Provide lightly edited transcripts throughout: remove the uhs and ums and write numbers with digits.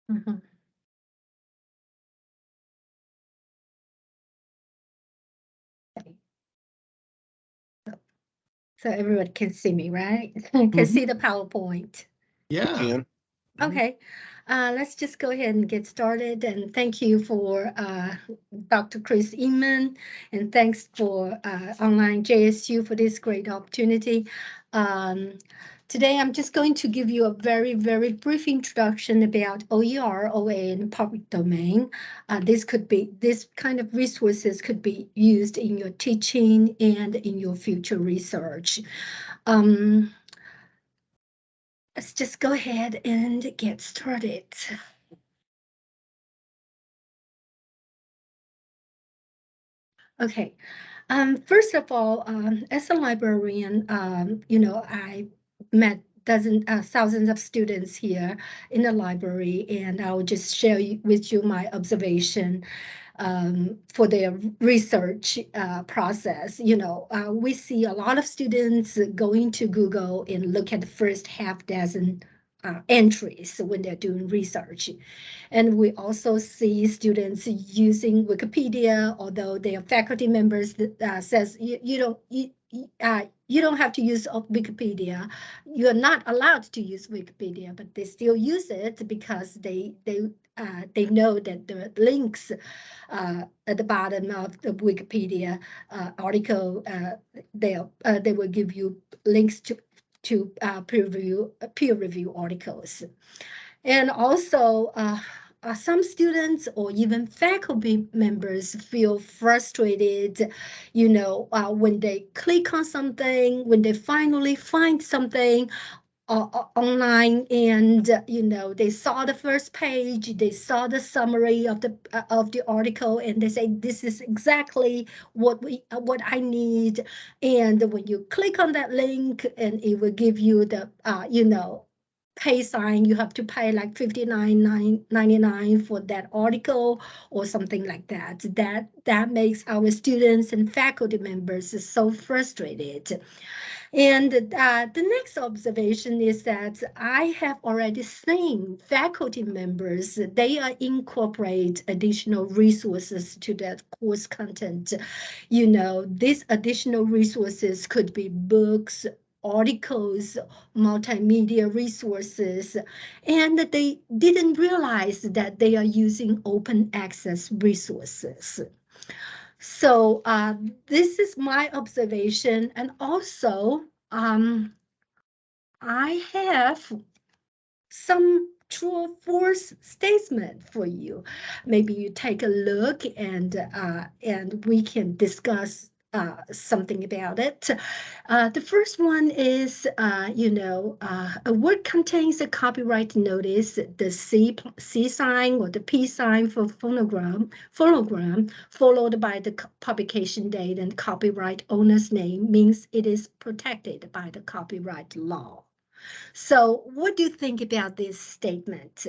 Mhm. Okay. So everyone can see me, right? Can see the PowerPoint. Yeah. Can. Mhm. Okay, let's just go ahead and get started. And thank you for Dr. Chris Inman, and thanks for online JSU for this great opportunity. Um, Today, I'm just going to give you a very, very brief introduction about OER, OA, and public domain. This kind of resources could be used in your teaching and in your future research. Um, let's just go ahead and get started. Okay. First of all, as a librarian, I met thousands of students here in the library, and I'll just share with you my observation for their research process. We see a lot of students going to Google and look at the first half dozen entries when they're doing research. And we also see students using Wikipedia, although their faculty members that says you don't have to use Wikipedia. You're not allowed to use Wikipedia, but they still use it because they know that the links at the bottom of the Wikipedia article, they will give you links to peer review articles. And also, some students or even faculty members feel frustrated, when they click on something, when they finally find something online, and they saw the first page, they saw the summary of the article, and they say this is exactly what I need. And when you click on that link, and it will give you the pay sign, you have to pay like 59.99 for that article or something like that. That makes our students and faculty members so frustrated. And the next observation is that I have already seen faculty members, they are incorporate additional resources to that course content. These additional resources could be books, articles, multimedia resources, and they didn't realize that they are using open access resources. So this is my observation. And also, I have some true or false statement for you. Maybe you take a look, and we can discuss something about it. The first one is, a word contains a copyright notice, the C sign or the P sign for phonogram, followed by the publication date and copyright owner's name means it is protected by the copyright law. So, what do you think about this statement?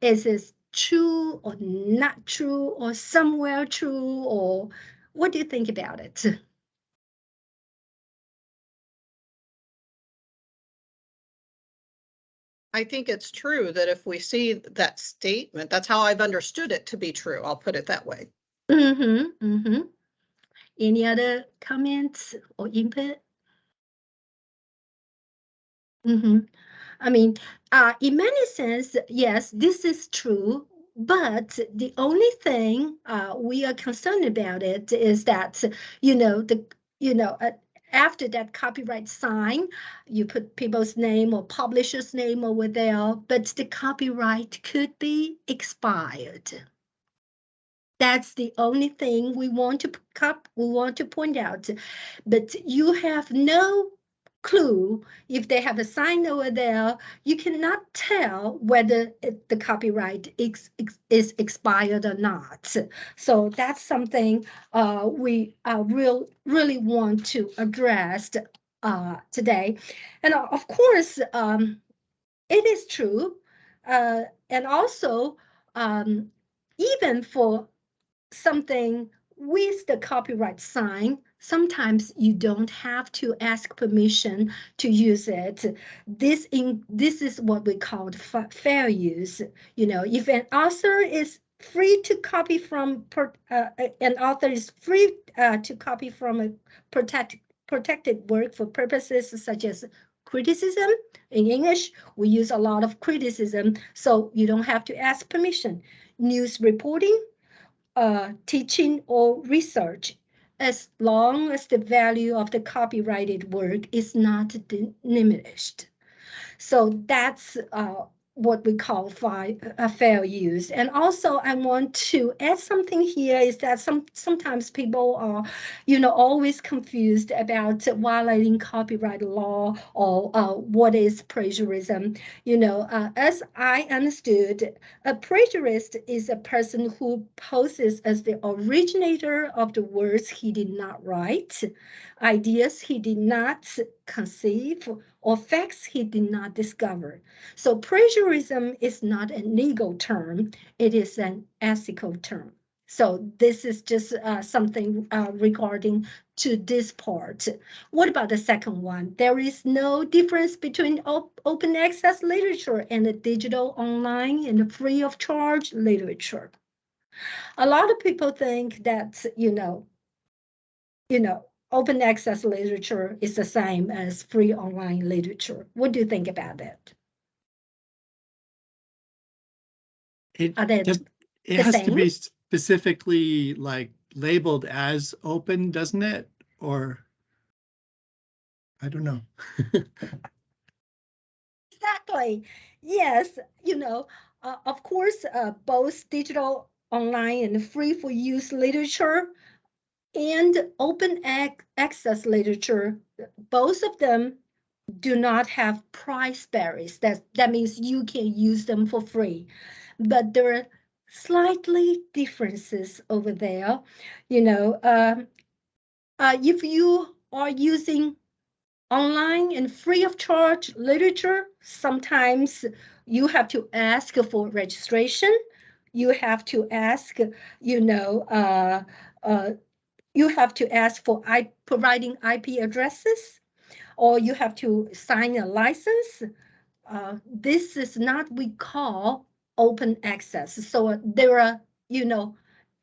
Is it true or not true, or somewhere true, or what do you think about it? I think it's true that if we see that statement, that's how I've understood it to be true. I'll put it that way. Mm-hmm. Mm-hmm. Any other comments or input? Mm-hmm. I mean, in many sense, yes, this is true. But the only thing we are concerned about it is that, you know, the you know, uh, after that copyright sign, you put people's name or publisher's name over there, but the copyright could be expired. That's the only thing we want to point out. But you have no clue if they have a sign over there. You cannot tell whether the copyright is expired or not. So that's something we really want to address today. And of course, it is true. And also, even for something with the copyright sign, sometimes you don't have to ask permission to use it. This is what we call fair use. If an author is free to copy from an author is free to copy from a protected work for purposes such as criticism. In English, we use a lot of criticism, so you don't have to ask permission. News reporting, teaching, or research, as long as the value of the copyrighted work is not diminished. So that's what we call fair use. And also, I want to add something here is that sometimes people are, always confused about violating copyright law or what is plagiarism. As I understood, a plagiarist is a person who poses as the originator of the words he did not write, ideas he did not conceive, or facts he did not discover. So plagiarism is not a legal term, it is an ethical term. So this is just something regarding to this part. What about the second one? There is no difference between open access literature and the digital, online, and the free of charge literature. A lot of people think that, open access literature is the same as free online literature. What do you think about that? Are they It the has to same? be specifically like labeled as open, doesn't it? Or I don't know. Exactly. Yes, of course, both digital, online, and free for use literature and open access literature, both of them do not have price barriers. That means you can use them for free. But there are slightly differences over there. If you are using online and free of charge literature, sometimes you have to ask for registration. You have to ask, you know, uh, uh, you have to ask for providing IP addresses, or you have to sign a license. This is not we call open access. So there are,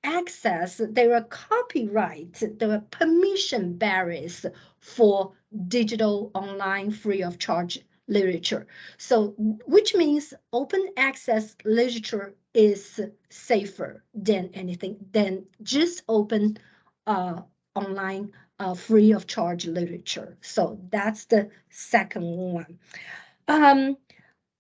access, there are copyright, there are permission barriers for digital, online, free of charge literature. So, which means open access literature is safer than anything, than just open online free of charge literature. So that's the second one. Um,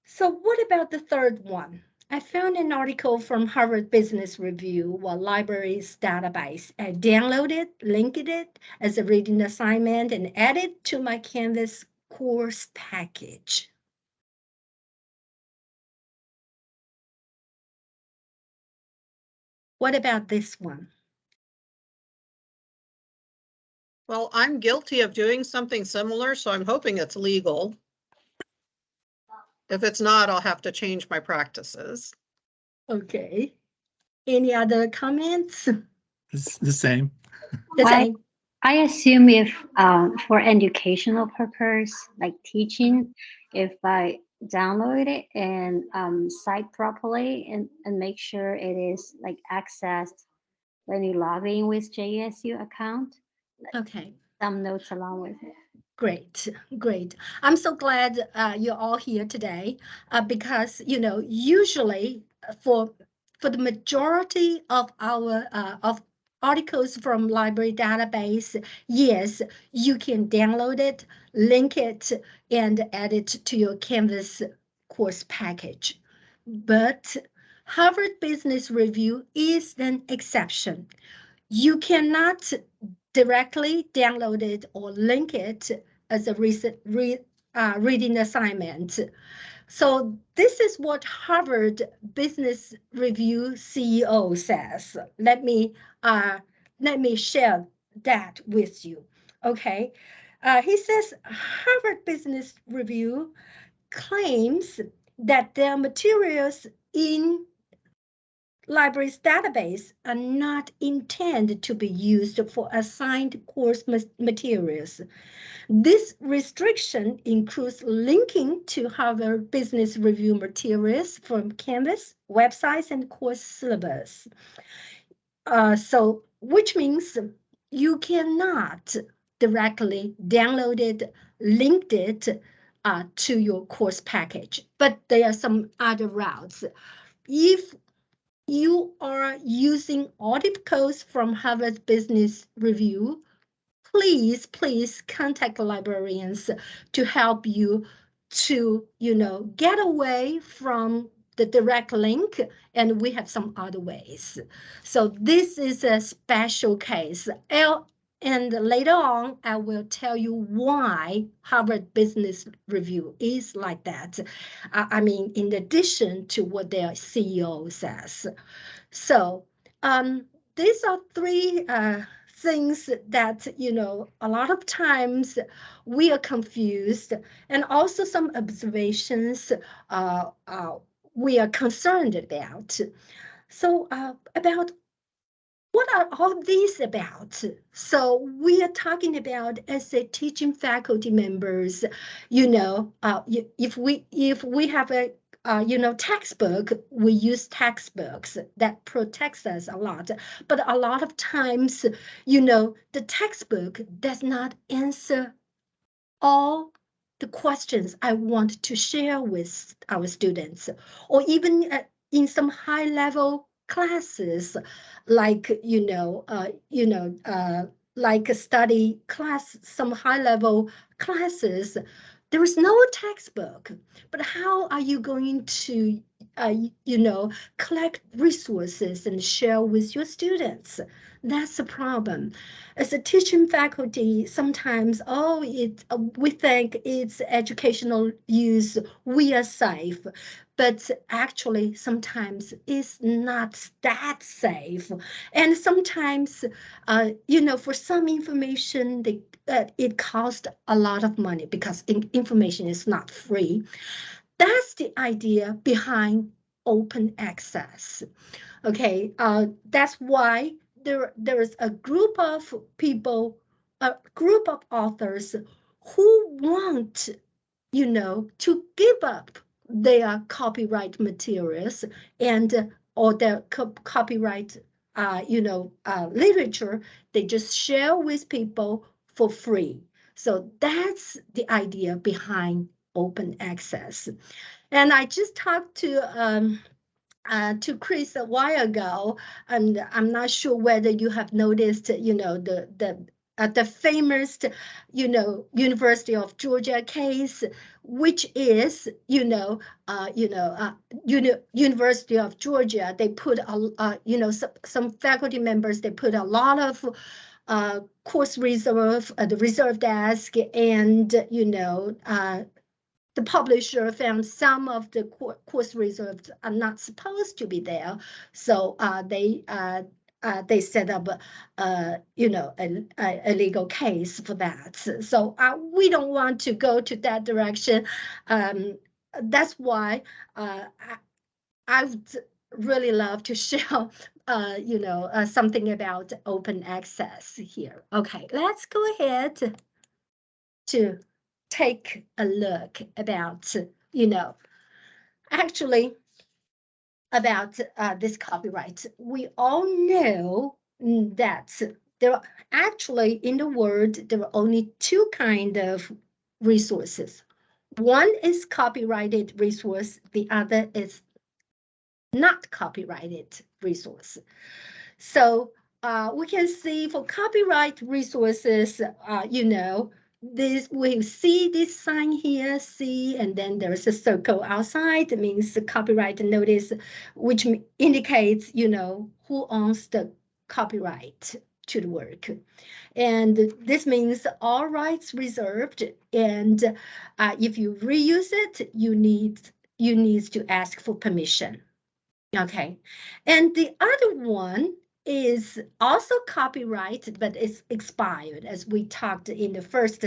so what about the third one? I found an article from Harvard Business Review, while libraries database. I downloaded, linked it as a reading assignment, and added to my Canvas course package. What about this one? Well, I'm guilty of doing something similar, so I'm hoping it's legal. If it's not, I'll have to change my practices. Okay. Any other comments? It's the same. The same. I assume if for educational purpose, like teaching, if I download it and cite properly and make sure it is like accessed when you log in with JSU account, Okay. some notes along with it. Great, great. I'm so glad you're all here today because, usually for the majority of our of articles from library database, yes, you can download it, link it, and add it to your Canvas course package. But Harvard Business Review is an exception. You cannot directly download it or link it as a reading assignment. So this is what Harvard Business Review CEO says. Let me share that with you. Okay, he says Harvard Business Review claims that their materials in library's database are not intended to be used for assigned course materials. This restriction includes linking to Harvard Business Review materials from Canvas, websites, and course syllabus. So, which means you cannot directly download it, linked it to your course package. But there are some other routes. If you are using audit codes from Harvard Business Review, please contact librarians to help you to, get away from the direct link, and we have some other ways. So this is a special case. And later on, I will tell you why Harvard Business Review is like that. I mean, in addition to what their CEO says. So these are three things that, a lot of times we are confused, and also some observations we are concerned about. So about what are all these about? So we are talking about as a teaching faculty members, if we have a textbook, we use textbooks that protects us a lot. But a lot of times, the textbook does not answer all the questions I want to share with our students, or even in some high level classes, like like a study class, some high level classes. There is no textbook, but how are you going to collect resources and share with your students? That's the problem. As a teaching faculty, sometimes, we think it's educational use, we are safe, but actually sometimes it's not that safe. And sometimes, for some information, it costs a lot of money because information is not free. That's the idea behind open access. Okay, that's why there is a group of people, a group of authors who want, to give up their copyright materials and or their copyright, literature. They just share with people for free. So that's the idea behind open access. And I just talked to Chris a while ago, and I'm not sure whether you have noticed, the famous, University of Georgia case, which is, University of Georgia. They put some faculty members. They put a lot of course reserve, the reserve desk, and the publisher found some of the course reserves are not supposed to be there, so they set up a legal case for that. So we don't want to go to that direction. That's why I would really love to share something about open access here. Okay, let's go ahead to take a look about, actually about this copyright. We all know that there are actually in the world, there are only two kinds of resources. One is copyrighted resource, the other is not copyrighted resource. So we can see for copyright resources, this, we see this sign here, see, and then there's a circle outside. It means the copyright notice, which indicates, who owns the copyright to the work. And this means all rights reserved. And if you reuse it, you need to ask for permission. Okay, and the other one is also copyright, but it's expired, as we talked in the first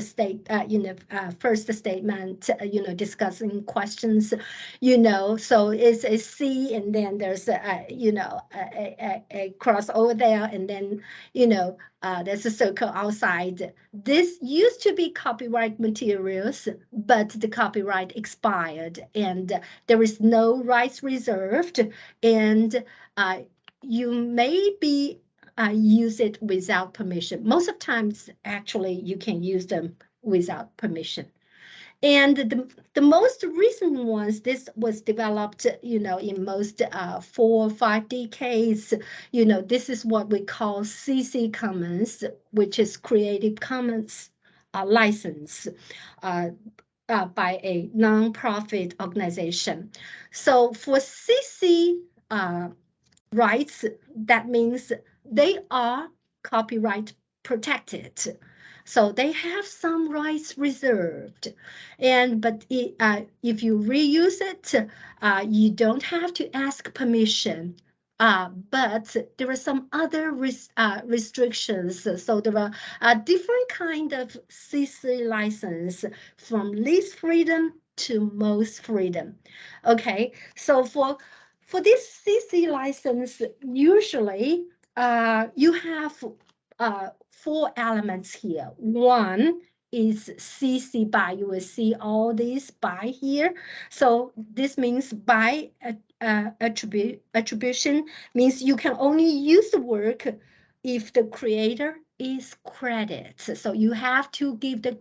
first statement, discussing questions, so it's a C, and then there's a crossover there, and then, there's a circle outside. This used to be copyright materials, but the copyright expired, and there is no rights reserved, and you may be use it without permission. Most of times, actually, you can use them without permission. And the most recent ones, this was developed, in most 4 or 5 decades. This is what we call CC Commons, which is Creative Commons license by a nonprofit organization. So for CC rights, that means they are copyright protected. So they have some rights reserved. But if you reuse it, you don't have to ask permission. But there are some other restrictions. So there are different kind of CC license, from least freedom to most freedom. Okay, so for this CC license, usually you have 4 elements here. One is CC BY. You will see all these BY here. So this means BY attribution means you can only use the work if the creator is credited. So you have to give the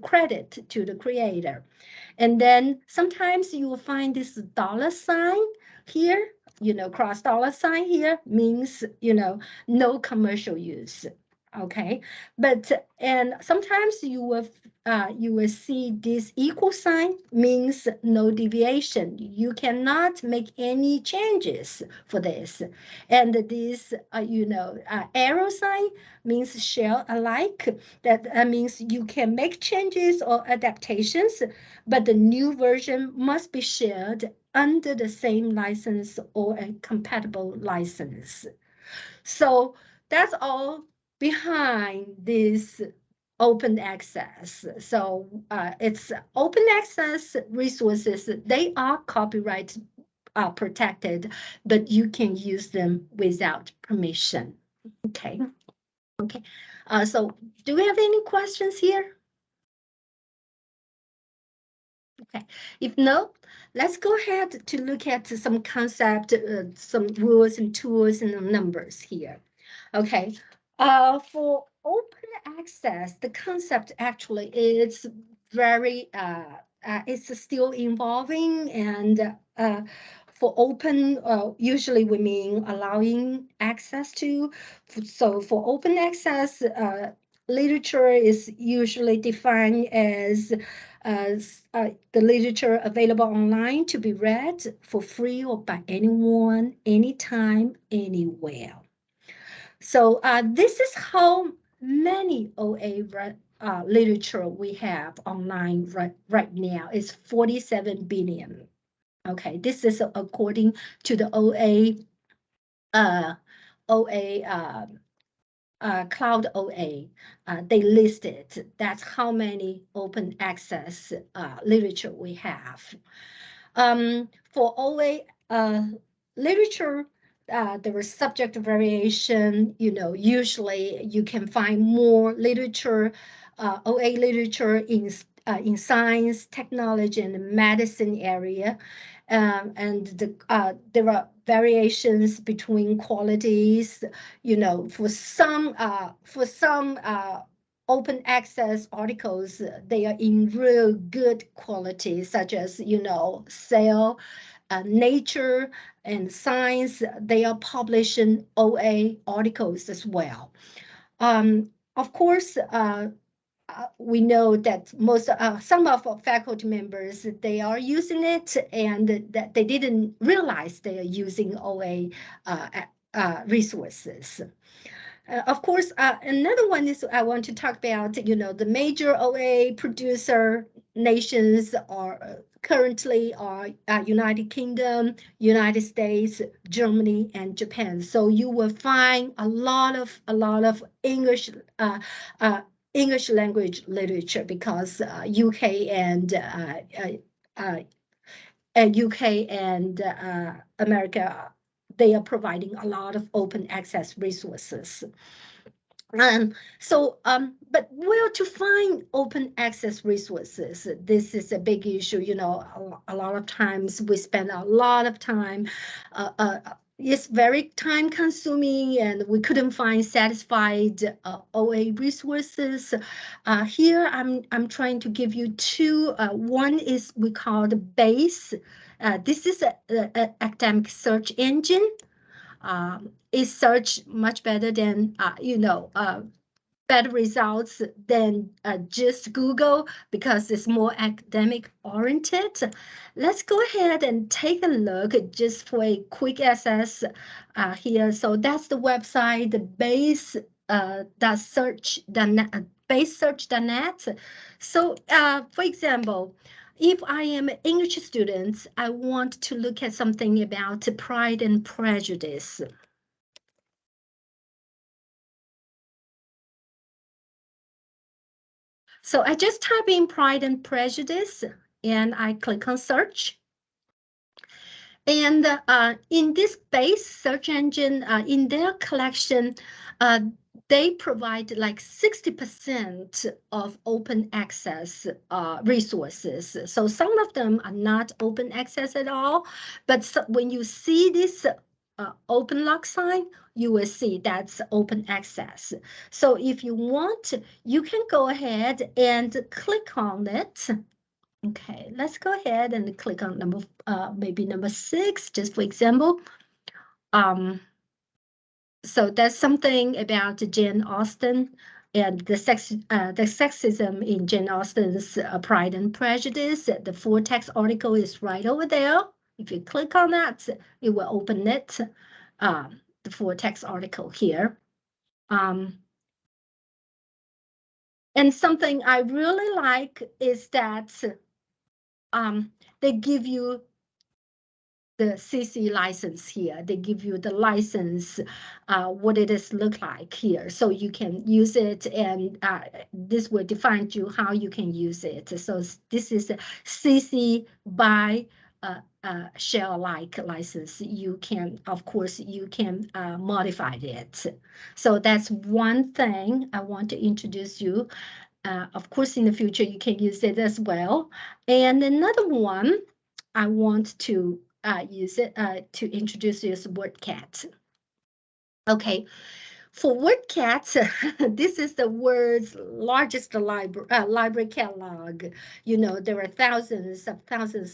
credit to the creator. And then sometimes you will find this $ here, cross $ here means, no commercial use. Okay, and sometimes you will see this equal sign means no deviation. You cannot make any changes for this. And this, arrow sign means share alike. That means you can make changes or adaptations, but the new version must be shared under the same license or a compatible license. So that's all behind this open access. So it's open access resources. They are copyright protected, but you can use them without permission. Okay. Okay. So do we have any questions here? Okay, if no, let's go ahead to look at some concept, some rules and tools and numbers here. Okay, for open access, the concept actually is very, it's still evolving, and for open, usually we mean allowing access to. So for open access, literature is usually defined as the literature available online to be read for free or by anyone, anytime, anywhere. So this is how many OA literature we have online right now. It's 47 billion. Okay, this is according to the OA Cloud OA. They listed that's how many open access literature we have. For OA literature, there is subject variation. Usually you can find more literature, OA literature in science, technology, and medicine area. And there are variations between qualities. For some open access articles, they are in real good quality, such as Cell, Nature, and Science. They are publishing OA articles as well. Of course, we know that some of our faculty members, they are using it, and that they didn't realize they are using OA resources. Of course, another one is I want to talk about, the major OA producer nations are currently are United Kingdom, United States, Germany, and Japan. So you will find a lot of English English language literature because UK and UK and America, they are providing a lot of open access resources. But where to find open access resources? This is a big issue. You know, a lot of times we spend a lot of time. It's very time consuming, and we couldn't find satisfied OA resources. Here, I'm trying to give you two. One is we call the BASE. This is a academic search engine. It search much better than better results than just Google because it's more academic oriented. Let's go ahead and take a look just for a quick access here. So that's the website, the base basesearch.net. So for example, if I am an English student, I want to look at something about Pride and Prejudice. So I just type in Pride and Prejudice and I click on search. And in this base search engine, in their collection, they provide like 60% of open access resources. So some of them are not open access at all, but when you see this open lock sign, you will see that's open access. So if you want, you can go ahead and click on it. Okay, let's go ahead and click on maybe number 6, just for example. So that's something about Jane Austen and the sexism in Jane Austen's Pride and Prejudice. The full text article is right over there. If you click on that, it will open it, the full text article here. And something I really like is that they give you the CC license here. They give you the license, what it is look like here. So you can use it, and this will define you how you can use it. So this is a CC by shell like license. You can, of course, you can modify it. So that's one thing I want to introduce you. Of course, in the future, you can use it as well. And another one, I want to use it to introduce you as WordCat. Okay, for WordCat, this is the world's largest library catalog. You know, there are thousands of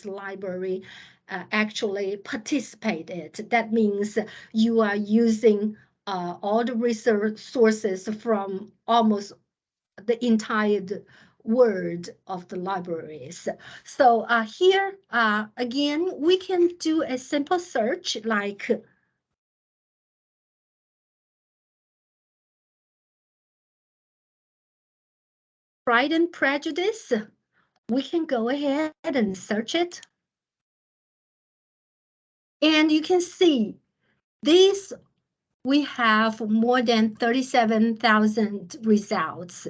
library actually participated. That means you are using all the resources from almost the entire word of the libraries. So here, again, we can do a simple search like Pride and Prejudice. We can go ahead and search it. And you can see these, we have more than 37,000 results.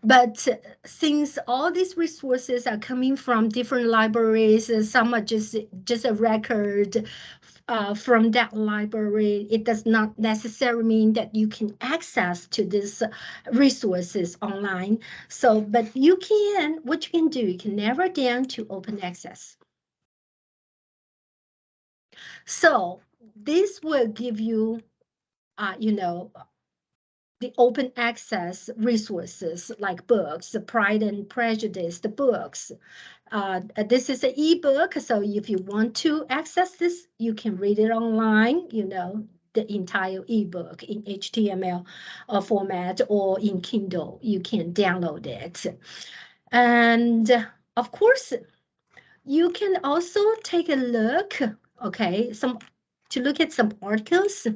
But since all these resources are coming from different libraries, some are just a record from that library, it does not necessarily mean that you can access to these resources online. So, but you can, what you can do, you can narrow down to open access. So this will give you, the open access resources like books, the Pride and Prejudice, the books. This is an ebook, so if you want to access this, you can read it online, the entire ebook in HTML format or in Kindle, you can download it. And of course, you can also take a look, okay, to look at some articles.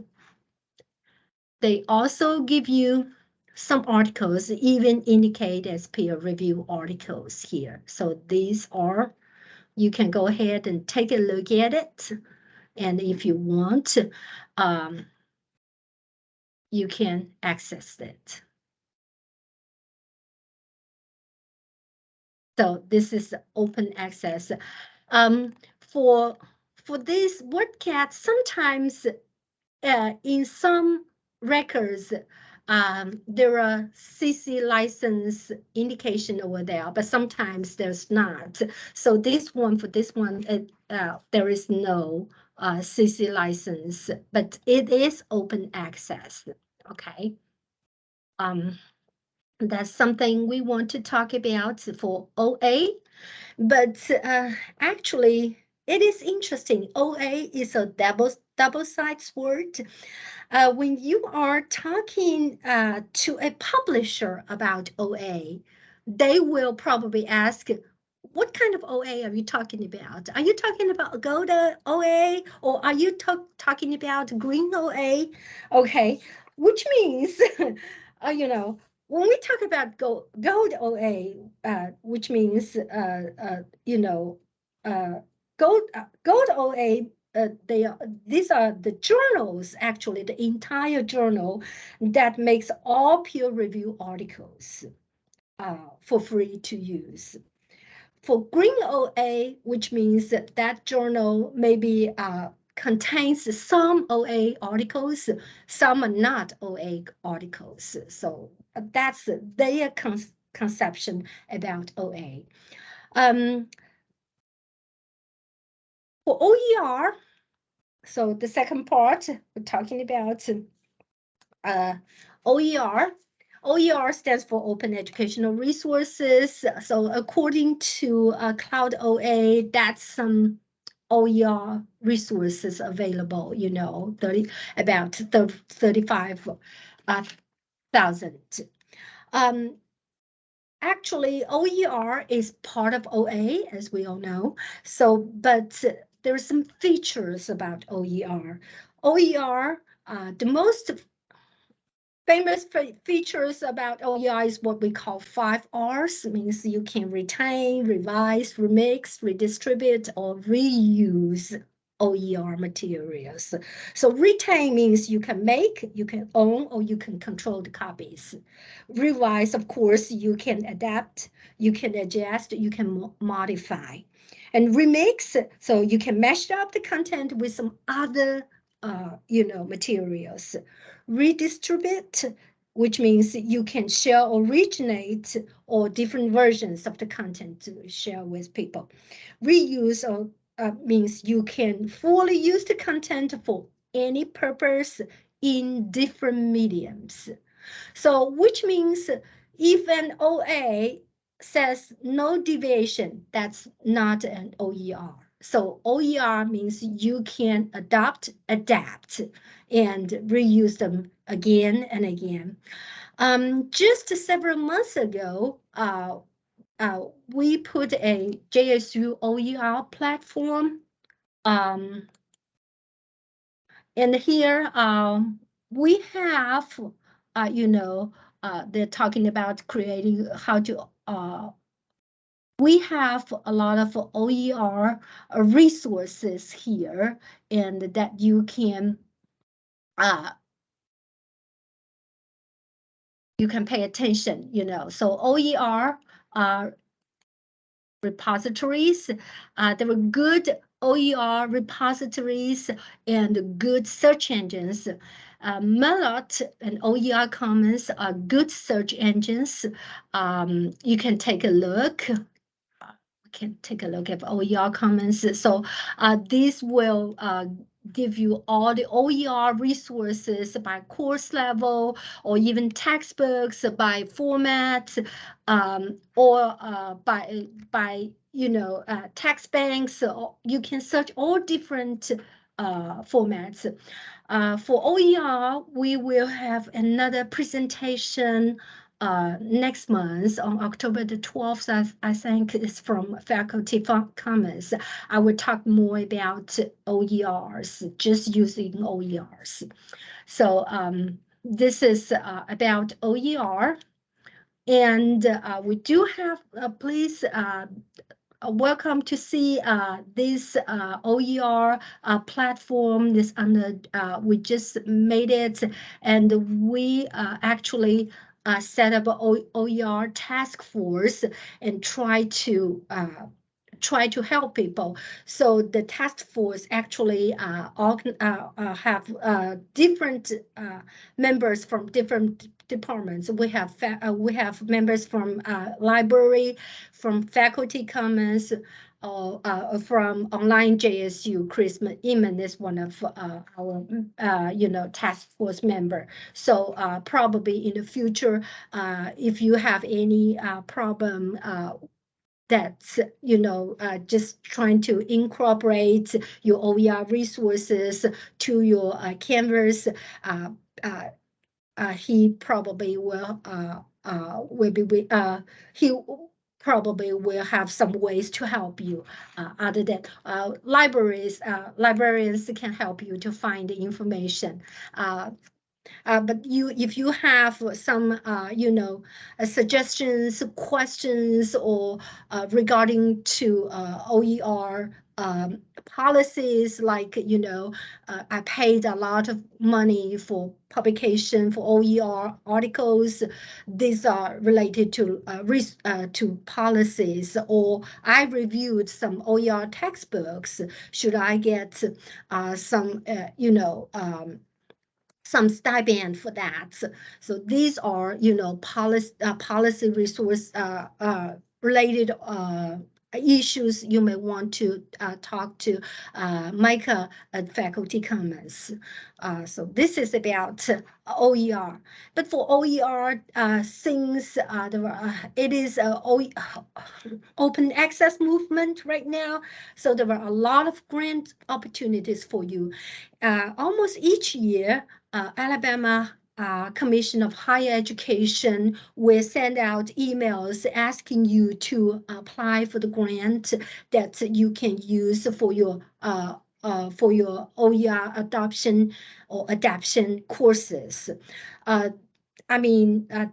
They also give you some articles, even indicate as peer review articles here. So these are you can go ahead and take a look at it. And if you want, you can access it. So this is open access. For this WordCat, sometimes in some records, there are CC license indication over there, but sometimes there's not. So for this one, there is no CC license, but it is open access. Okay. That's something we want to talk about for OA, but actually it is interesting. OA is a double-sided sword. When you are talking to a publisher about OA, they will probably ask, what kind of OA are you talking about? Are you talking about gold OA, or are you talking about green OA? Okay, which means, when we talk about gold OA, which means, gold OA, these are the journals, actually, the entire journal that makes all peer review articles for free to use. For green OA, which means that journal maybe contains some OA articles, some are not OA articles. So that's their conception about OA. For OER, so the second part, we're talking about OER. OER stands for Open Educational Resources. So according to Cloud OA, that's some OER resources available, about 35,000. Actually, OER is part of OA, as we all know. So, but there are some features about OER. OER, the most famous features about OER is what we call 5 Rs. It means you can retain, revise, remix, redistribute, or reuse OER materials. So retain means you can make, you can own, or you can control the copies. Revise, of course, you can adapt, you can adjust, you can modify. And remix, so you can mash up the content with some other materials. Redistribute, which means you can share, originate, or different versions of the content to share with people. Reuse means you can fully use the content for any purpose in different mediums. So which means if an OA says no deviation, that's not an OER. So OER means you can adapt, and reuse them again and again. Just several months ago, we put a JSU OER platform. And here we have, they're talking about creating how to, we have a lot of OER resources here, and that you can pay attention, So OER repositories, there were good OER repositories and good search engines. Melot and OER Commons are good search engines. You can take a look. At OER Commons. So these will give you all the OER resources by course level, or even textbooks by format, or by text banks. So you can search all different formats. For OER, we will have another presentation next month on October the 12th. I think it's from Faculty Commons. I will talk more about OERs, just using OERs. So this is about OER. And we do have, please welcome to see this OER platform. This under we just made it, and we actually set up a OER task force and try to help people. So the task force actually have different members from different departments. We have members from library, from faculty commons, from online JSU. Chris Eman is one of our task force member. So probably in the future, if you have any problem that's just trying to incorporate your OER resources to your Canvas, uh, he probably he probably will have some ways to help you. Other than librarians can help you to find the information. But if you have some, suggestions, questions, or regarding to OER policies, like, I paid a lot of money for publication for OER articles. These are related to policies, or I reviewed some OER textbooks. Should I get some stipend for that? So these are, policy resource related issues you may want to talk to Micah at Faculty Commons. So this is about OER. But for OER, since it is a open access movement right now, so there are a lot of grant opportunities for you. Almost each year, Alabama Commission of Higher Education will send out emails asking you to apply for the grant that you can use for your OER adoption or adaptation courses.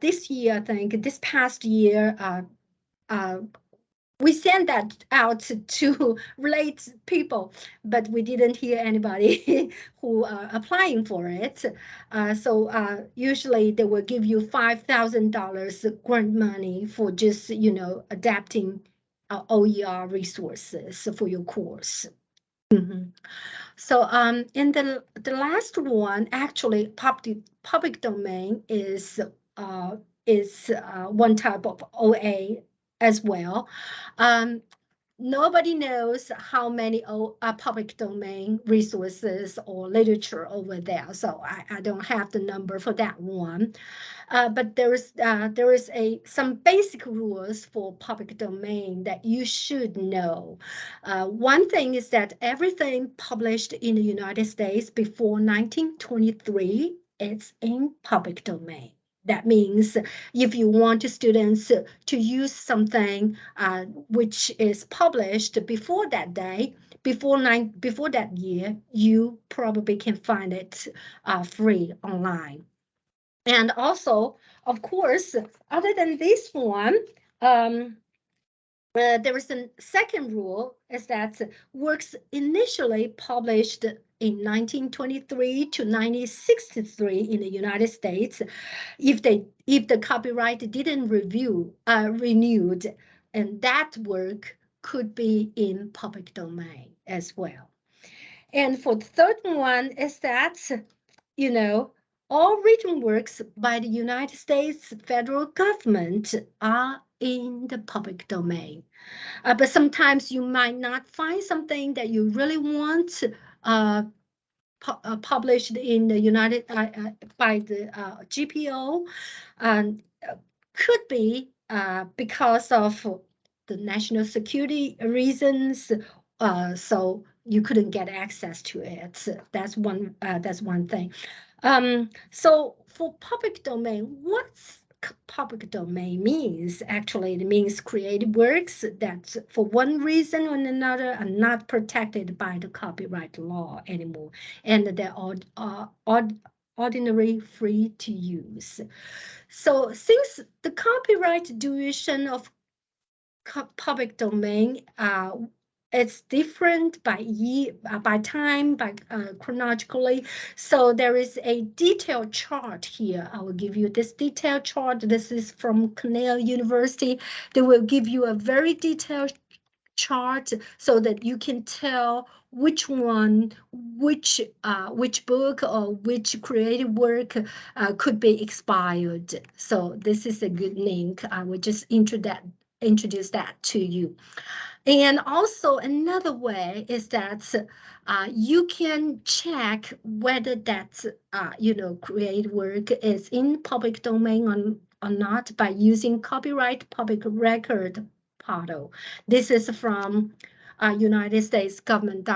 This year, I think, this past year, we sent that out to relate people, but we didn't hear anybody who are applying for it. So usually they will give you $5,000 grant money for just, adapting OER resources for your course. Mhm. So in the last one, actually, public domain is one type of OA as well. Nobody knows how many public domain resources or literature over there, so I don't have the number for that one. But there is some basic rules for public domain that you should know. One thing is that everything published in the United States before 1923 is in public domain. That means if you want students to use something which is published before that day, before that year, you probably can find it free online. And also, of course, other than this one, there is a second rule, is that works initially published in 1923 to 1963 in the United States, if the copyright didn't renewed, and that work could be in public domain as well. And for the third one is that, all written works by the United States federal government are in the public domain. But sometimes you might not find something that you really want published in the by the GPO, and could be because of the national security reasons. So you couldn't get access to it. That's one thing. So for public domain, what's public domain means? Actually, it means creative works that for one reason or another are not protected by the copyright law anymore, and they're ordinary free to use. So since the copyright duration of public domain, it's different by year, by time, by chronologically. So there is a detailed chart here. I will give you this detailed chart. This is from Cornell University. They will give you a very detailed chart so that you can tell which one, which book or which creative work could be expired. So this is a good link. I will just introduce that to you. And also another way is that you can check whether that creative work is in public domain or not by using copyright public record portal. This is from United States government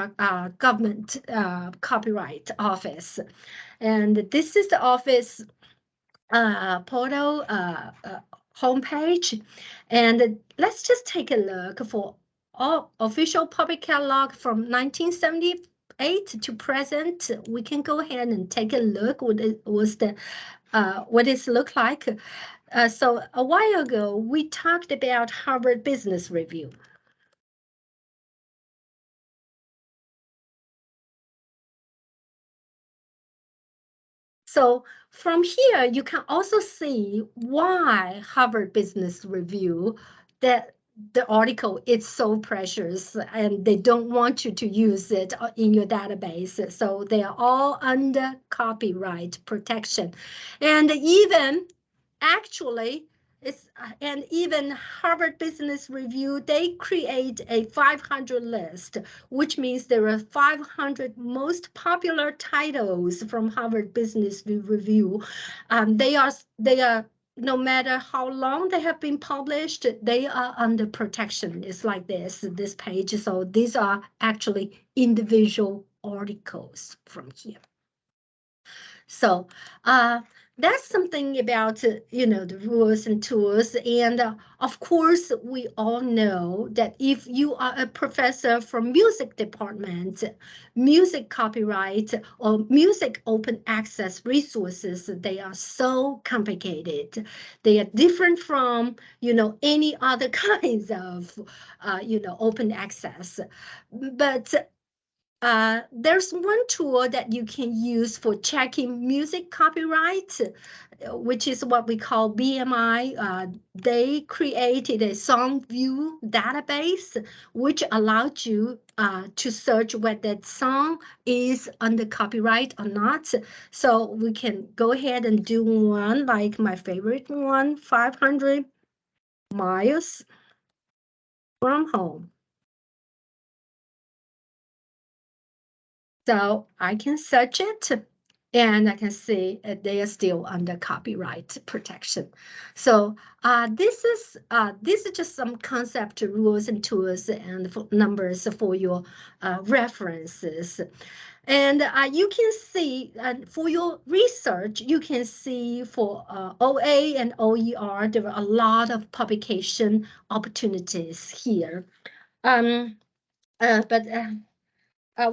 copyright office, and this is the office portal homepage. And let's just take a look for all official public catalog from 1978 to present. We can go ahead and take a look what it was what it looked like. So a while ago, we talked about Harvard Business Review. So from here, you can also see why Harvard Business Review, that the article is so precious and they don't want you to use it in your database. So they are all under copyright protection. And even actually, and even Harvard Business Review, they create a 500 list, which means there are 500 most popular titles from Harvard Business Review. They are no matter how long they have been published, they are under protection. It's like this page. So these are actually individual articles from here. So that's something about, the rules and tools. And of course, we all know that if you are a professor from music department, music copyright or music open access resources, they are so complicated. They are different from, any other kinds of, open access. But there's one tool that you can use for checking music copyright, which is what we call BMI. They created a song view database, which allowed you to search whether that song is under copyright or not. So we can go ahead and do one, like my favorite one, 500 miles from home. So I can search it and I can see they are still under copyright protection. So this is just some concept rules and tools and numbers for your references. And you can see for your research, you can see for OA and OER, there are a lot of publication opportunities here. But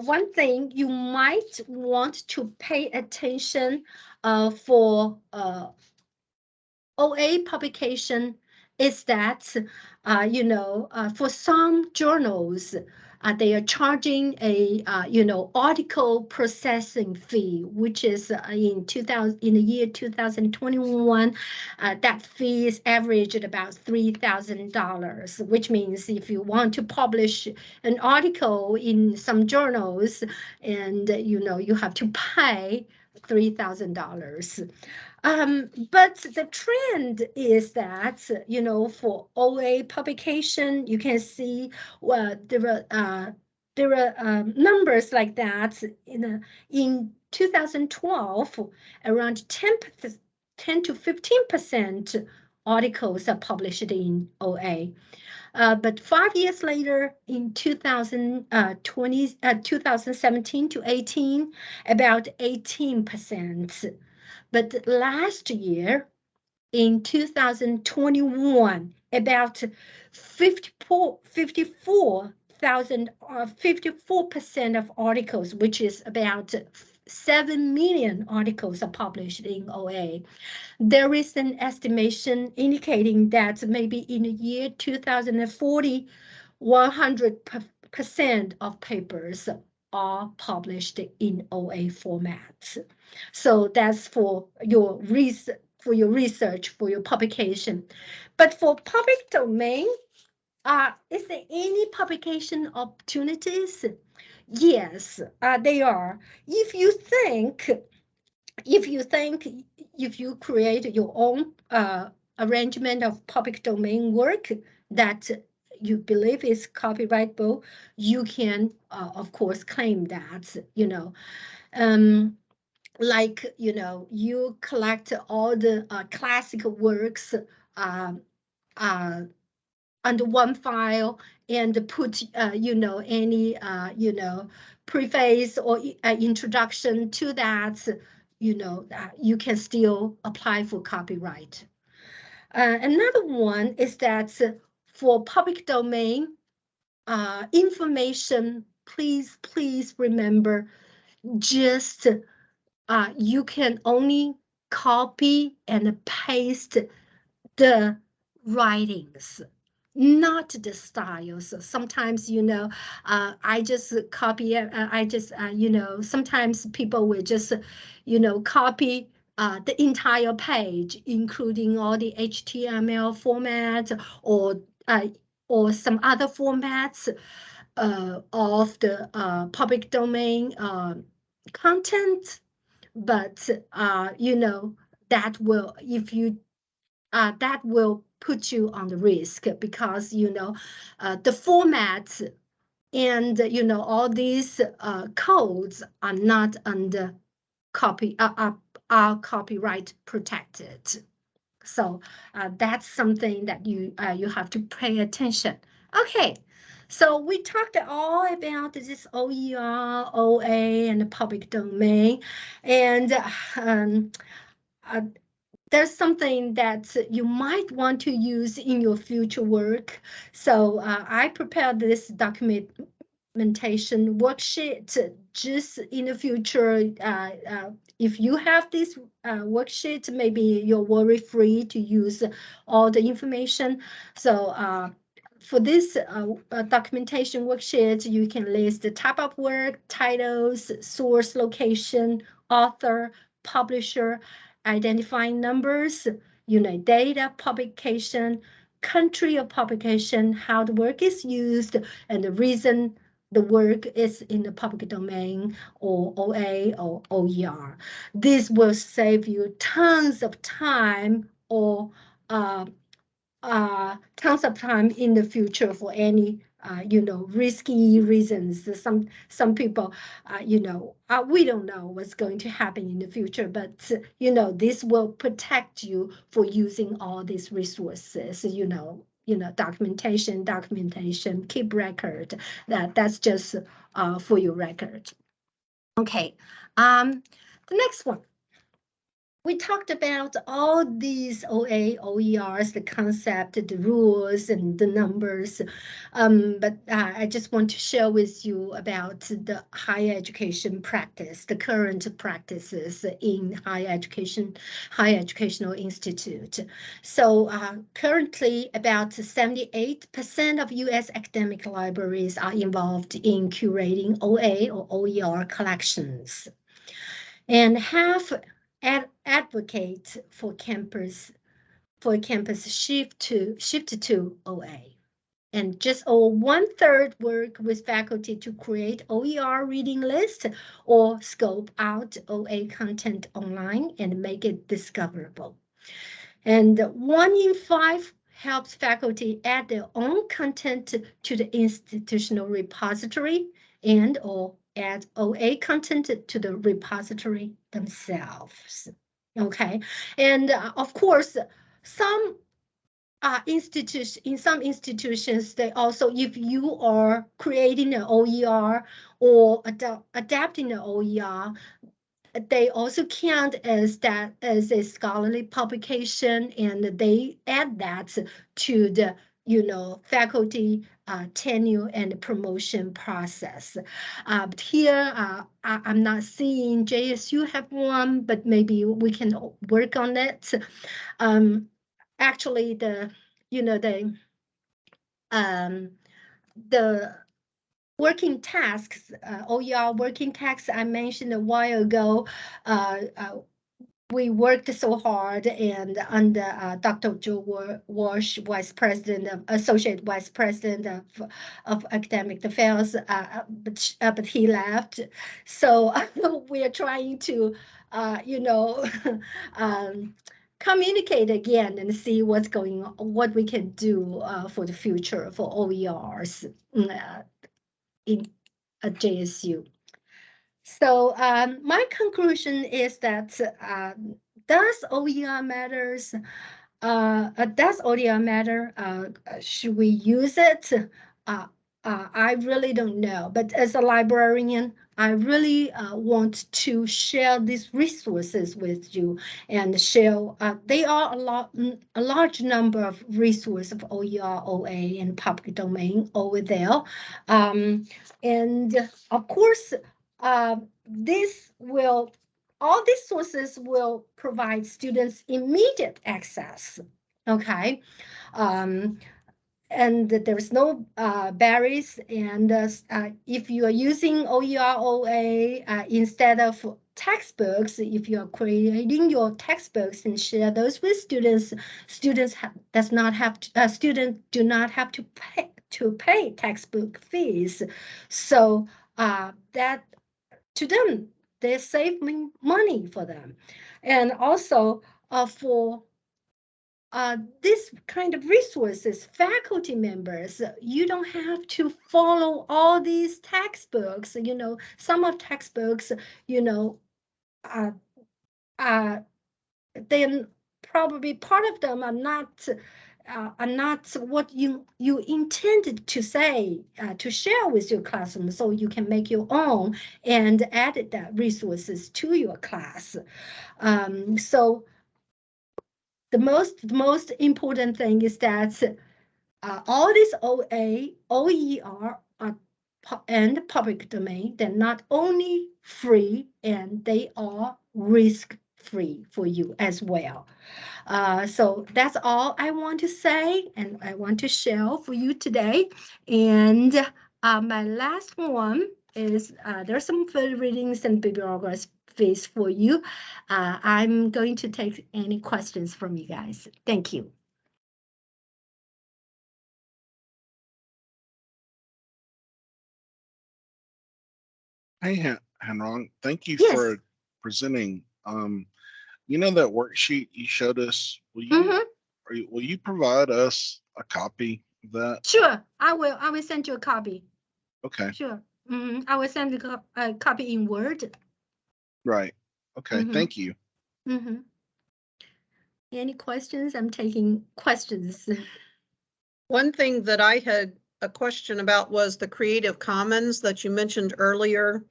one thing you might want to pay attention for OA publication is that, for some journals, they are charging a, article processing fee, which is in the year 2021, that fee is averaged at about $3,000, which means if you want to publish an article in some journals and, you have to pay $3,000. But the trend is that, for OA publication, you can see there are numbers like that. In 2012, around 10 to 15% articles are published in OA. But 5 years later, in 2017 to 18, about 18%. But last year, in 2021, about 54% of articles, which is about 7 million articles are published in OA. There is an estimation indicating that maybe in the year 2040, 100% of papers are published in OA formats. So that's for your research, for your publication. But for public domain, is there any publication opportunities? Yes, they are. If you think, if you create your own arrangement of public domain work that you believe is copyrightable, you can, of course, claim that, like, you collect all the classical works uh, uh, under one file and put, any, preface or introduction to that, you can still apply for copyright. Another one is that for public domain information, please remember, just you can only copy and paste the writings, not the styles. Sometimes, I just copy, sometimes people will just, copy the entire page, including all the HTML format uh, or some other formats of the public domain content. But, that will, if you that will put you on the risk, because the formats and all these codes are not under are copyright protected. So that's something that you have to pay attention. Okay, so we talked all about this OER, OA, and the public domain, and uh, there's something that you might want to use in your future work. So I prepared this documentation worksheet just in the future. If you have this worksheet, maybe you're worry-free to use all the information. So for this documentation worksheet, you can list the type of work, titles, source location, author, publisher, identifying numbers, data, publication, country of publication, how the work is used, and the reason the work is in the public domain or OA or OER. This will save you tons of time or tons of time in the future for any risky reasons. Some people, we don't know what's going to happen in the future, but this will protect you for using all these resources. Documentation, keep record. That's just for your record. Okay, the next one. We talked about all these OA, OERs, the concept, the rules, and the numbers. But I just want to share with you about the higher education practice, the current practices in higher educational institute. So currently, about 78% of U.S. academic libraries are involved in curating OA or OER collections, and half advocate for campus shift to OA, and just over 1/3 work with faculty to create OER reading list or scope out OA content online and make it discoverable. And 1 in 5 helps faculty add their own content to the institutional repository and or add OA content to the repository themselves. Okay, and of course, some in some institutions, they also, if you are creating an OER or adapting an OER, they also count as a scholarly publication, and they add that to the faculty tenure and promotion process. But here, I'm not seeing JSU have one, but maybe we can work on it. Actually, the working tasks, OER working tasks I mentioned a while ago, we worked so hard, and under Dr. Joe Walsh, Associate Vice President of Academic Affairs, but he left. So we are trying to, communicate again and see what's going on, what we can do for the future for OERs in at JSU. So my conclusion is that does OER matters? Does OER matter? Should we use it? I really don't know. But as a librarian, I really want to share these resources with you and share. They are a large number of resources of OER, OA, and public domain over there. And of course, all these sources will provide students immediate access. Okay. And there's no barriers. And if you are using OER, OA instead of textbooks, if you are creating your textbooks and share those with students, students do not have to pay textbook fees. So that to them, they're saving money for them. And also for this kind of resources, faculty members, you don't have to follow all these textbooks. Some of textbooks, then probably part of them are not what you intended to say, to share with your classroom, so you can make your own and add that resources to your class. So the most important thing is that all these OER and public domain, they're not only free, and they are risk-free for you as well. So that's all I want to say, and I want to share for you today. And my last one is there's some further readings and bibliographies for you. I'm going to take any questions from you guys. Thank you. Hey, Hanrong, thank you Yes. for presenting. That worksheet you showed us, will you provide us a copy of that? Sure, I will send you a copy. Okay. Sure. I will send you a copy in Word. Right. Okay. Thank you. Any questions? I'm taking questions. One thing that I had a question about was the Creative Commons that you mentioned earlier.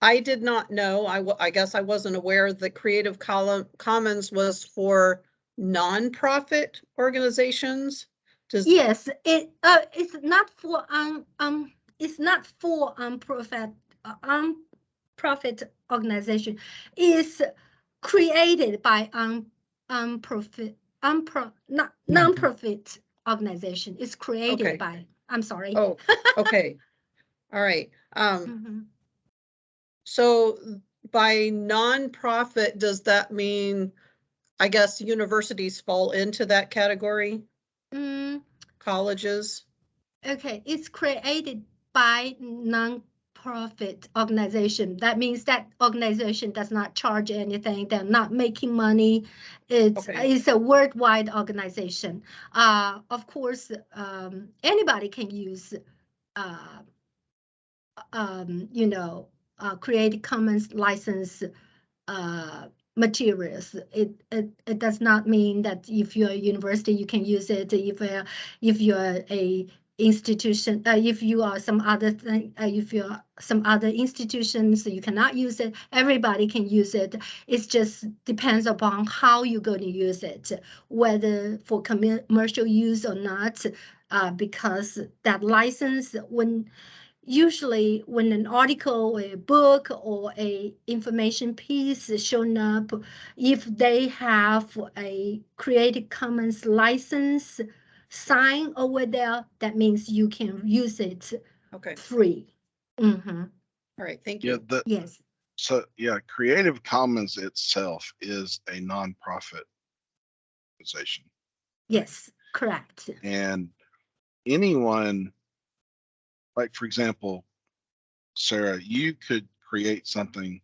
I did not know, I guess I wasn't aware that Creative Commons was for nonprofit organizations. Yes, it's not for unprofit organization. It's created by nonprofit organization. It's created Okay. by. I'm sorry. Oh, okay. All right. So by nonprofit, does that mean, I guess, universities fall into that category? Colleges? Okay, it's created by non-profit organization. That means that organization does not charge anything. They're not making money. It's a worldwide organization. Of course, anybody can use Creative Commons license materials. It does not mean that if you're a university, you can use it. If you're a institution, if you are some other thing, if you are some other institutions, you cannot use it. Everybody can use it. It just depends upon how you're going to use it, whether for commercial use or not, because that license, usually when an article, a book, or a information piece is shown up, if they have a Creative Commons license sign over there, that means you can use it Okay, free. Mm-hmm. all right, thank Yeah, you. Yes, so yeah, Creative Commons itself is a nonprofit organization. yes, correct. And anyone, like for example, Sarah, you could create something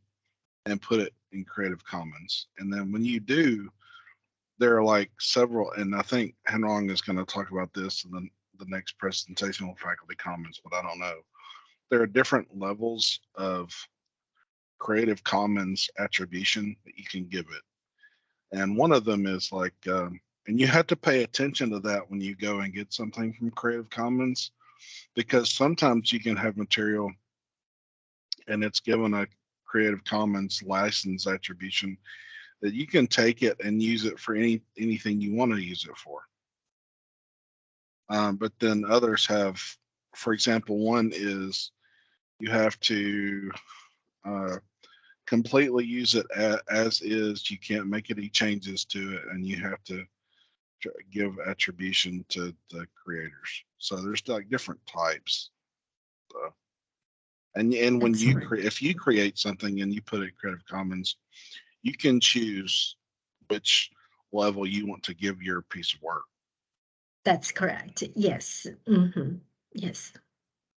and put it in Creative Commons. And then when you do, there are like several, and I think Hanrong is going to talk about this in the next presentation on Faculty Commons, but I don't know. There are different levels of Creative Commons attribution that you can give it. And one of them is like, and you have to pay attention to that when you go and get something from Creative Commons, because sometimes you can have material and it's given a Creative Commons license attribution that you can take it and use it for anything you want to use it for. But then others have, for example, one is you have to completely use it as is. You can't make any changes to it, and you have to give attribution to the creators. So there's like different types. And when That's you right. if you create something and you put it in Creative Commons, you can choose which level you want to give your piece of work. That's correct. Yes. Mm-hmm. Yes.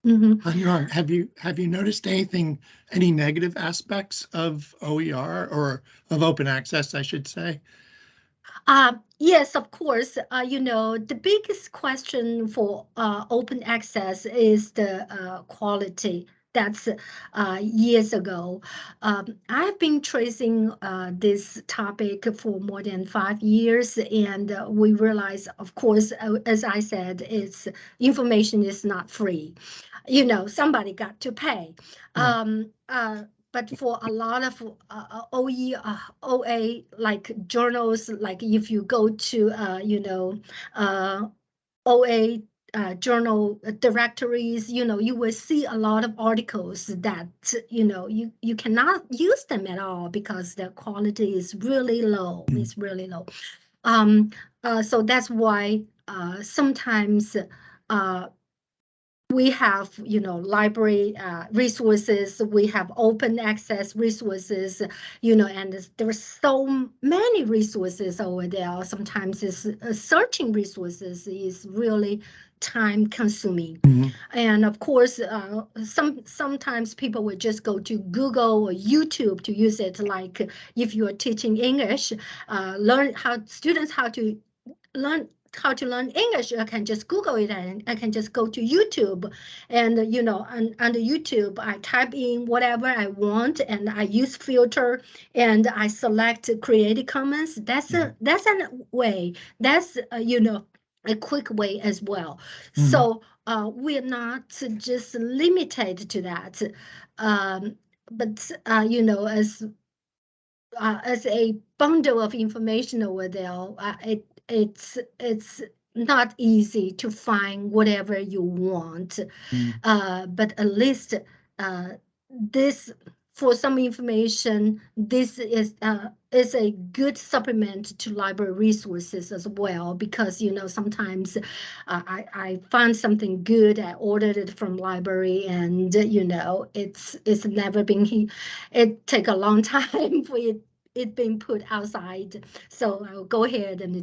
Mm-hmm. Hanrong, have you noticed any negative aspects of OER or of open access, I should say? Yes, of course. The biggest question for open access is the quality. That's years ago. I've been tracing this topic for more than 5 years, and we realize, of course, as I said, it's information is not free. Somebody got to pay. Yeah. But for a lot of OA, like journals, like if you go to, uh, OA journal directories, you will see a lot of articles that, you cannot use them at all because the quality is really low. Mm. It's really low. Um, so that's why sometimes we have, library resources, we have open access resources, and there's so many resources over there. Sometimes it's searching resources is really time consuming. Mhm. And of course, sometimes people would just go to Google or YouTube to use it. Like if you are teaching English, learn how to learn learn English, I can just Google it and I can just go to YouTube. And under YouTube, I type in whatever I want and I use filter and I select Creative Commons. That's a way. That's a quick way as well. So we're not just limited to that. But as a bundle of information over there, it's not easy to find whatever you want. Mm. But at least uh, this, for some information, this is a good supplement to library resources as well, because sometimes I find something good, I ordered it from library, and it's never been it take a long time for it being put outside. So I'll go ahead and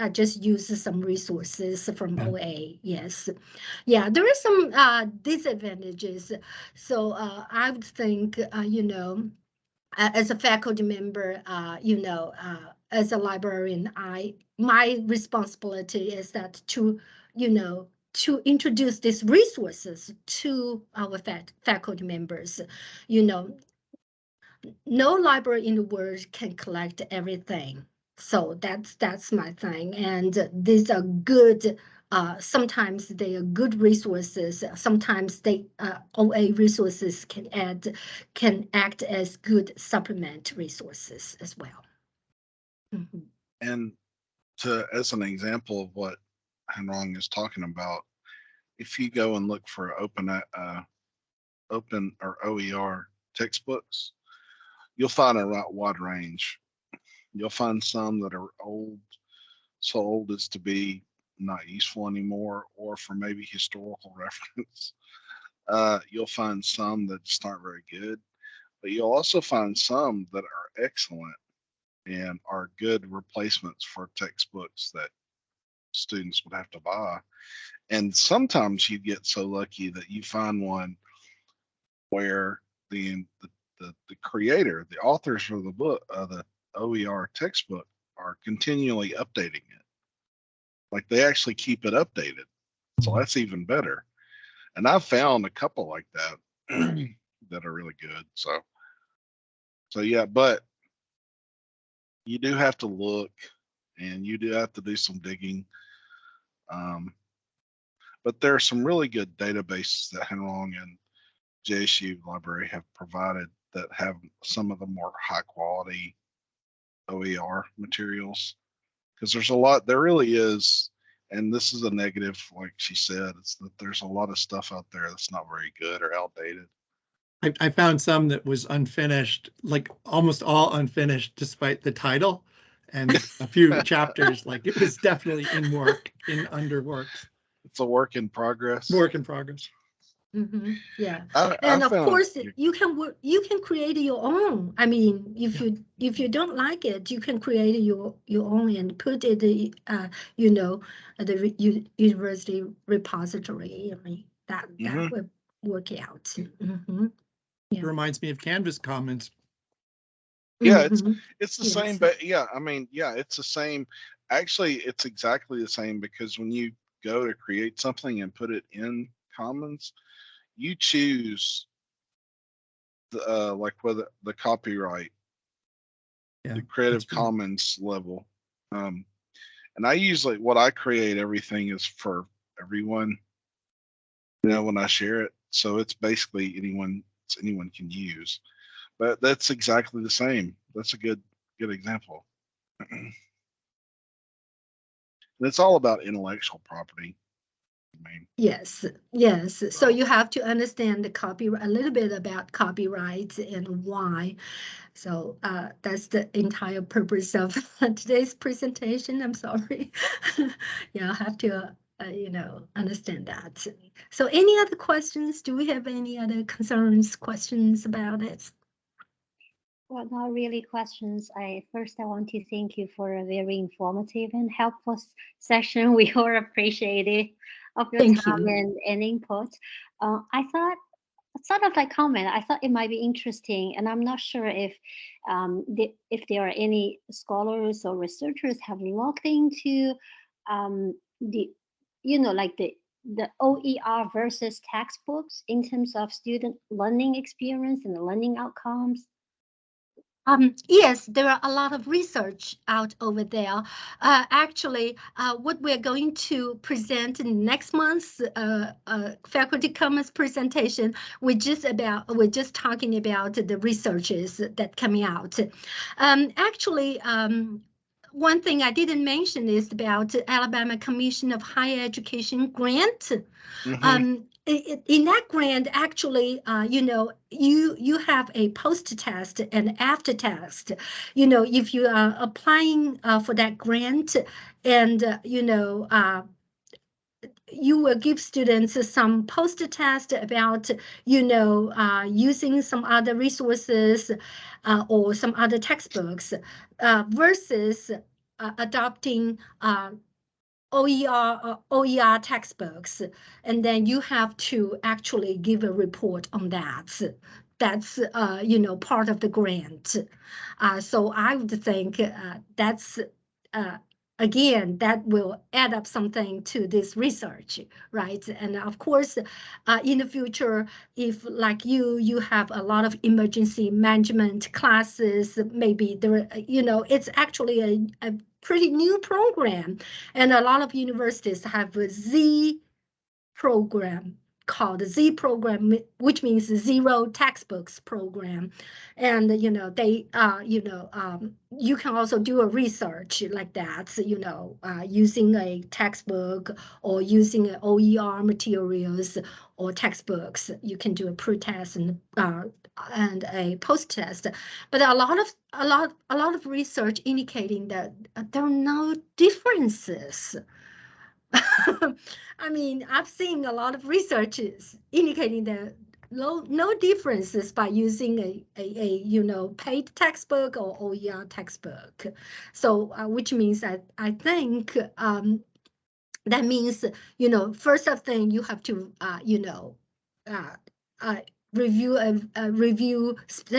I just use some resources from Yeah. OA. Yes. Yeah, there is some disadvantages. So I would think, as a faculty member, as a librarian, my responsibility is that to introduce these resources to our faculty members. You know, no library in the world can collect everything. So that's my thing. And these are good sometimes they are good resources. Sometimes they OA resources can act as good supplement resources as well. Mm-hmm. And as an example of what Hanrong is talking about, if you go and look for open or OER textbooks, you'll find a wide range. You'll find some that are old, so old as to be not useful anymore, or for maybe historical reference. You'll find some that just aren't very good, but you'll also find some that are excellent and are good replacements for textbooks that students would have to buy. And sometimes you get so lucky that you find one where the creator, the authors of the book, the OER textbook, are continually updating it. Like they actually keep it updated. So that's even better. And I've found a couple like that that are really good. So yeah, but you do have to look and you do have to do some digging. But there are some really good databases that Hanrong and JSU Library have provided that have some of the more high quality OER materials. Because there's a lot, there really is, and this is a negative, like she said, it's that there's a lot of stuff out there that's not very good or outdated. I found some that was unfinished, like almost all unfinished, despite the title and a few chapters. Like it was definitely underworked. It's a work in progress. Work in progress. Mm-hmm. Yeah, I and of found, course you can create your own. I mean, if you don't like it, you can create your own and put it, you know, at the university repository. I mean, that would work out. Mm-hmm. Yeah. It reminds me of Canvas Commons. Yeah, Mm-hmm. it's the Yes. same, but yeah, I mean, yeah, it's the same. Actually, it's exactly the same because when you go to create something and put it in Commons, you choose the like whether the copyright, the Creative Commons level. And I usually what I create everything is for everyone, you know, when I share it. So it's basically anyone can use. But that's exactly the same. That's a good example. And it's all about intellectual property. I mean, Yes. So you have to understand the copyright, a little bit about copyright and why. So that's the entire purpose of today's presentation. I'm sorry. Yeah, I have to, understand that. So any other questions? Do we have any other concerns, questions about it? Well, not really questions. I want to thank you for a very informative and helpful session. We all appreciate it of your Thank time you. and input. I thought, sort of like comment, I thought it might be interesting, and I'm not sure if if there are any scholars or researchers have looked into the, like the OER versus textbooks in terms of student learning experience and the learning outcomes. Yes, there are a lot of research out over there. Actually, what we're going to present in next month's Faculty Commons presentation, we're just talking about the researches that coming out. Actually, one thing I didn't mention is about Alabama Commission of Higher Education grant. In that grant, actually, you have a post-test and after-test. If you are applying for that grant, and you will give students some post-test about, using some other resources or some other textbooks versus adopting OER textbooks, and then you have to actually give a report on that. That's part of the grant. So I would think that's again, that will add up something to this research, right? And of course, in the future, if like you have a lot of emergency management classes, maybe there, it's actually a pretty new program. And a lot of universities have a Z program called the Z program, which means zero textbooks program. And, they, you can also do a research like that, using a textbook or using OER materials or textbooks. You can do a pre-test and a post-test. But a lot of research indicating that there are no differences. I mean, I've seen a lot of researches indicating that no differences by using a paid textbook or OER textbook. So which means that I think that means, first of thing you have to uh, uh,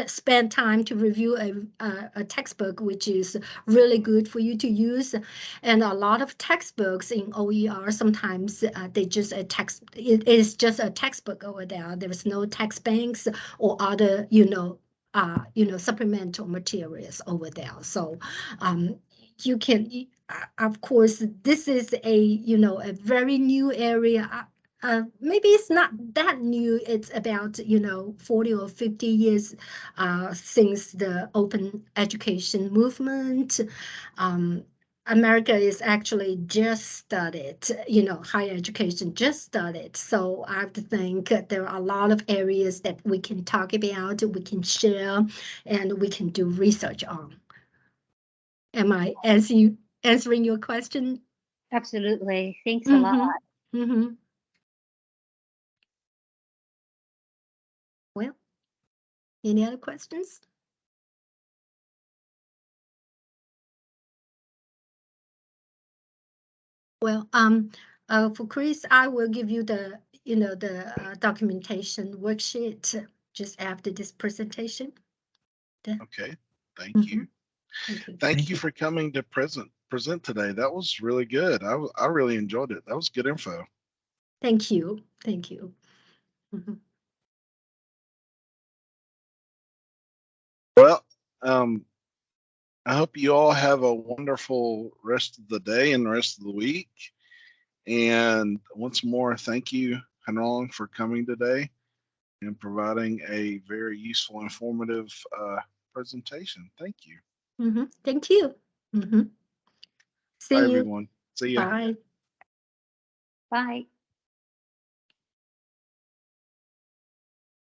spend time to review a textbook which is really good for you to use. And a lot of textbooks in OER, sometimes they just it is just a textbook over there. There's no text banks or other supplemental materials over there. So you can, of course, this is a very new area. Maybe it's not that new. It's about 40 or 50 years since the open education movement. America is actually just started, higher education just started. So I have to think there are a lot of areas that we can talk about, we can share, and we can do research on. Am I answering your question? Absolutely. Thanks a lot. Mm-hmm. Well, any other questions? Well, for Chris, I will give you the documentation worksheet just after this presentation. Okay, thank you. Thank you. Thank you for coming to present today. That was really good. I really enjoyed it. That was good info. Thank you. Thank you. Well, I hope you all have a wonderful rest of the day and the rest of the week. And once more, thank you, Hanrong, for coming today and providing a very useful, informative presentation. Thank you. Thank you. See Bye, you. everyone. See ya. Bye. Bye.